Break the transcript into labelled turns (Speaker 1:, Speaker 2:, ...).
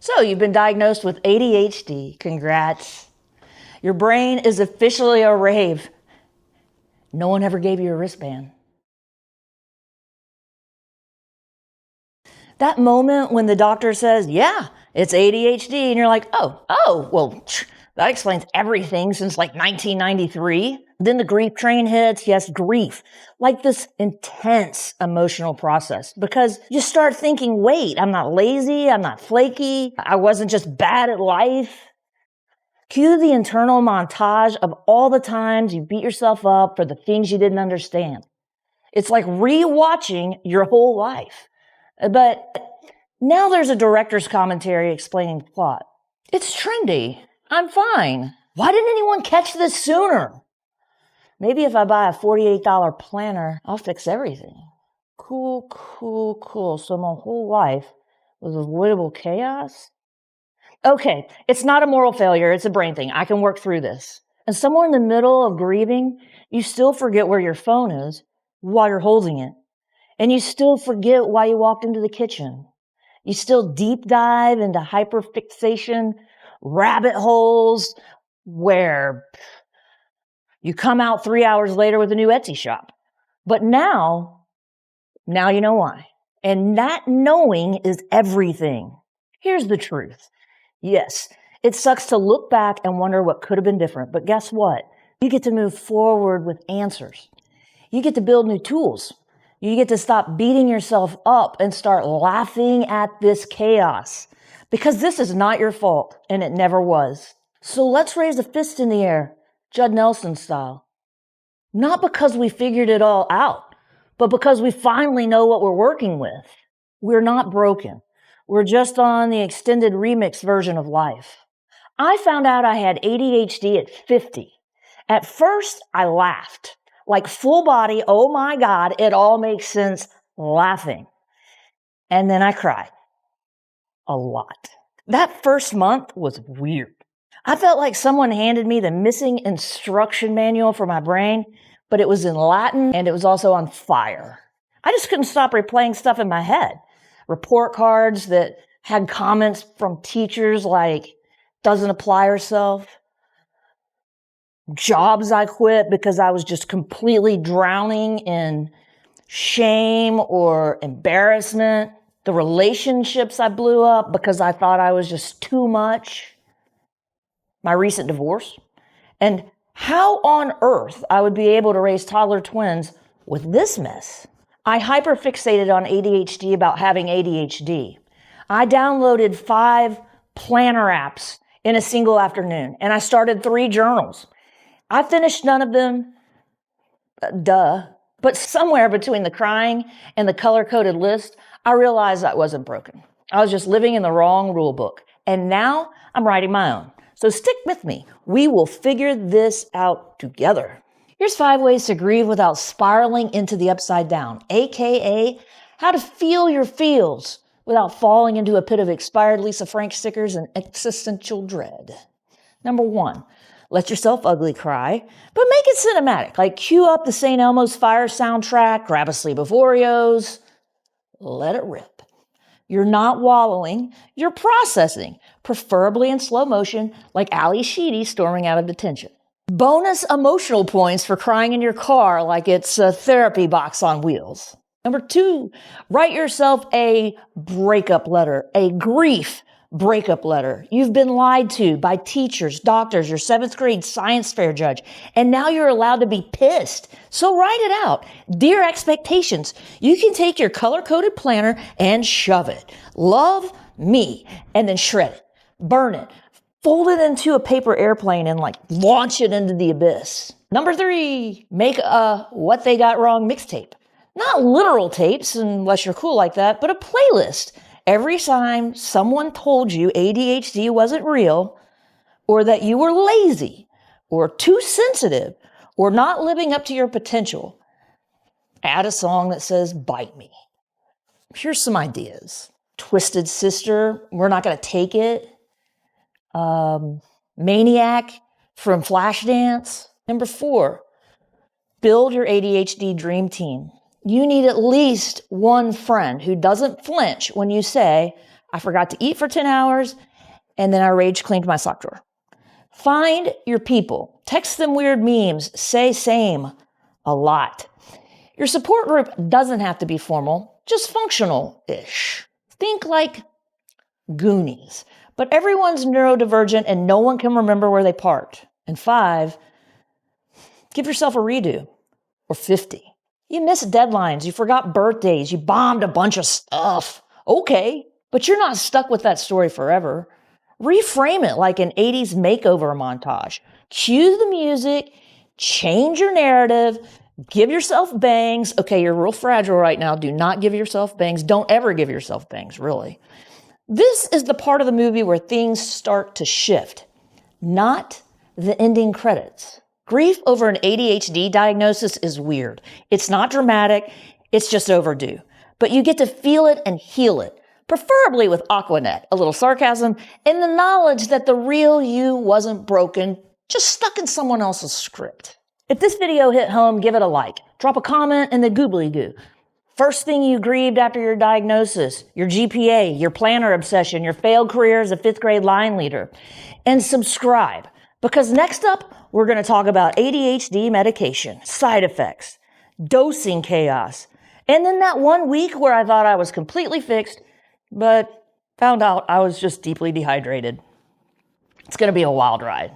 Speaker 1: So you've been diagnosed with ADHD. Congrats. Your brain is officially a rave. No one ever gave you a wristband. That moment when the doctor says, yeah, it's ADHD, and you're like, well, that explains everything since like 1993. Then the grief train hits, yes, grief, like this intense emotional process, because you start thinking, wait, I'm not lazy, I'm not flaky, I wasn't just bad at life. Cue the internal montage of all the times you beat yourself up for the things you didn't understand. It's like rewatching your whole life. But now there's a director's commentary explaining the plot. It's trendy. I'm fine. Why didn't anyone catch this sooner? Maybe if I buy a $48 planner, I'll fix everything. Cool. So my whole life was avoidable chaos? Okay, it's not a moral failure. It's a brain thing. I can work through this. And somewhere in the middle of grieving, you still forget where your phone is while you're holding it. And you still forget why you walked into the kitchen. You still deep dive into hyperfixation, rabbit holes where you come out 3 hours later with a new Etsy shop. But now you know why. And that knowing is everything. Here's the truth. Yes, it sucks to look back and wonder what could have been different. But guess what? You get to move forward with answers. You get to build new tools. You get to stop beating yourself up and start laughing at this chaos, because this is not your fault and it never was. So let's raise a fist in the air, Judd Nelson style. Not because we figured it all out, but because we finally know what we're working with. We're not broken. We're just on the extended remix version of life. I found out I had ADHD at 50. At first, I laughed. Like full body, oh my God, it all makes sense, laughing. And then I cried. A lot. That first month was weird. I felt like someone handed me the missing instruction manual for my brain, but it was in Latin and it was also on fire. I just couldn't stop replaying stuff in my head. Report cards that had comments from teachers like, doesn't apply herself. Jobs I quit because I was just completely drowning in shame or embarrassment. The relationships I blew up because I thought I was just too much. My recent divorce. And how on earth I would be able to raise toddler twins with this mess. I hyperfixated on ADHD about having ADHD. I downloaded 5 planner apps in a single afternoon, and I started 3 journals. I finished none of them, but somewhere between the crying and the color-coded list, I realized I wasn't broken. I was just living in the wrong rule book. And now I'm writing my own. So stick with me. We will figure this out together. Here's 5 ways to grieve without spiraling into the upside down, aka how to feel your feels without falling into a pit of expired Lisa Frank stickers and existential dread. Number 1. Let yourself ugly cry, but make it cinematic. Like cue up the St. Elmo's Fire soundtrack, grab a sleeve of Oreos, let it rip. You're not wallowing, you're processing, preferably in slow motion, like Ali Sheedy storming out of detention. Bonus emotional points for crying in your car like it's a therapy box on wheels. Number 2, write yourself a breakup letter, a grief breakup letter. You've been lied to by teachers, doctors, your 7th grade science fair judge, and now you're allowed to be pissed. So write it out. Dear expectations, you can take your color-coded planner and shove it. Love me, and then shred it, burn it, fold it into a paper airplane and launch it into the abyss. Number 3, make a What They Got Wrong mixtape. Not literal tapes, unless you're cool like that, but a playlist. Every time someone told you ADHD wasn't real, or that you were lazy, or too sensitive, or not living up to your potential, add a song that says, bite me. Here's some ideas. Twisted Sister, We're Not Gonna Take It. Maniac from Flashdance. Number 4, build your ADHD dream team. You need at least one friend who doesn't flinch when you say, I forgot to eat for 10 hours, and then I rage cleaned my sock drawer. Find your people. Text them weird memes. Say same a lot. Your support group doesn't have to be formal, just functional-ish. Think like Goonies. But everyone's neurodivergent and no one can remember where they parked. And 5, give yourself a redo. Or 50. You missed deadlines, you forgot birthdays, you bombed a bunch of stuff. Okay, but you're not stuck with that story forever. Reframe it like an 80s makeover montage. Cue the music, change your narrative, give yourself bangs. Okay, you're real fragile right now. Do not give yourself bangs. Don't ever give yourself bangs, really. This is the part of the movie where things start to shift, not the ending credits. Grief over an ADHD diagnosis is weird. It's not dramatic, it's just overdue. But you get to feel it and heal it, preferably with Aquanet, a little sarcasm, and the knowledge that the real you wasn't broken, just stuck in someone else's script. If this video hit home, give it a like. Drop a comment in the goobly-goo. First thing you grieved after your diagnosis, your GPA, your planner obsession, your failed career as a 5th grade line leader. And subscribe, because next up, we're going to talk about ADHD medication, side effects, dosing chaos, and then that 1 week where I thought I was completely fixed, but found out I was just deeply dehydrated. It's going to be a wild ride.